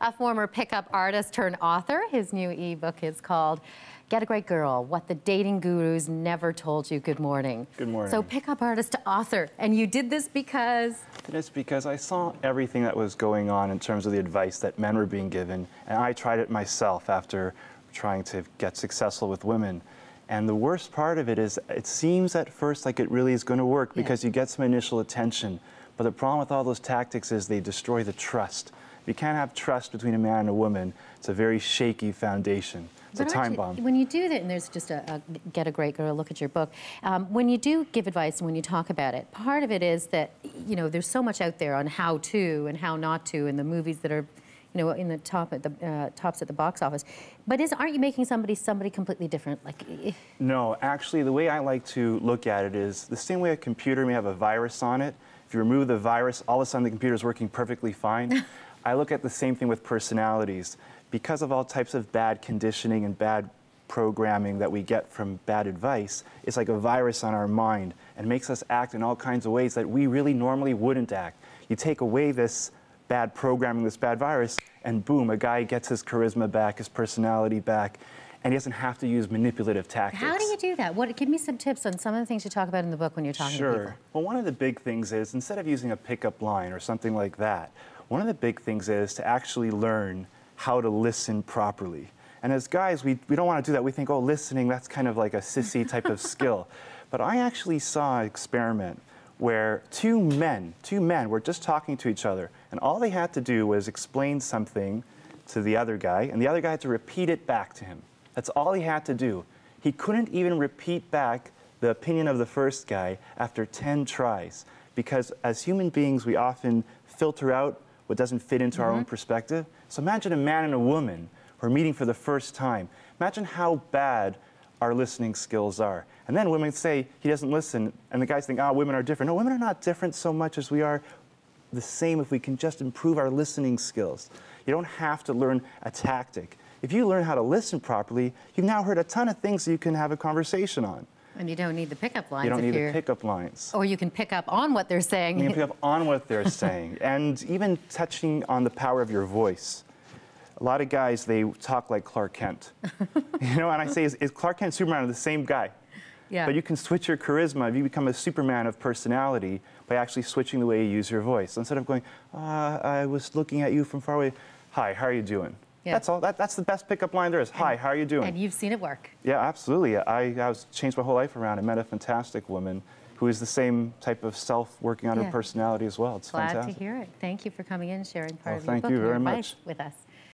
A former pickup artist turned author. His new ebook is called Get a Great Girl, What the Dating Gurus Never Told You. Good morning. Good morning. So pickup artist to author, and you did this because? It's because I saw everything that was going on in terms of the advice that men were being given, and I tried it myself after trying to get successful with women. And the worst part of it is it seems at first like it really is going to work because you get some initial attention. But the problem with all those tactics is they destroy the trust. You can't have trust between a man and a woman. It's a very shaky foundation. It's a time bomb. When you do that, and there's just Get a Great Girl, look at your book. When you do give advice and when you talk about it, part of it is that, you know, there's so much out there on how to and how not to, and the movies that are, you know, in the tops at the box office. But aren't you making somebody completely different? Like, no, actually, the way I like to look at it is the same way a computer may have a virus on it. If you remove the virus, all of a sudden the computer is working perfectly fine. I look at the same thing with personalities. Because of all types of bad conditioning and bad programming that we get from bad advice, it's like a virus on our mind and makes us act in all kinds of ways that we really normally wouldn't act. You take away this bad programming, this bad virus, and boom, a guy gets his charisma back, his personality back, and he doesn't have to use manipulative tactics. How do you do that? Give me some tips on some of the things you talk about in the book when you're talking to people. Sure. Well, one of the big things is, instead of using a pickup line or something like that, one of the big things is to actually learn how to listen properly. And as guys, we don't want to do that. We think, oh, listening, that's kind of like a sissy type of skill. But I actually saw an experiment where two men were just talking to each other, and all they had to do was explain something to the other guy, and the other guy had to repeat it back to him. That's all he had to do. He couldn't even repeat back the opinion of the first guy after 10 tries, because as human beings, we often filter out what doesn't fit into our own perspective. So imagine a man and a woman who are meeting for the first time. Imagine how bad our listening skills are. And then women say, he doesn't listen, and the guys think, oh, women are different. No, women are not different so much as we are the same if we can just improve our listening skills. You don't have to learn a tactic. If you learn how to listen properly, you've now heard a ton of things that you can have a conversation on. And you don't need the pickup lines. You don't need the pickup lines. Or you can pick up on what they're saying. You can pick up on what they're saying. And even touching on the power of your voice. A lot of guys, they talk like Clark Kent. You know, and I say, is Clark Kent and Superman are the same guy? Yeah. But you can switch your charisma. You become a Superman of personality by actually switching the way you use your voice. Instead of going, I was looking at you from far away. Hi, how are you doing? Yeah. That's all. That's the best pickup line there is. Hi, how are you doing? And you've seen it work. Yeah, absolutely. I changed my whole life around. I met a fantastic woman who is the same type of self working on her personality as well. It's fantastic. Glad to hear it. Thank you for coming in, sharing part of your book thank you very and your much advice with us.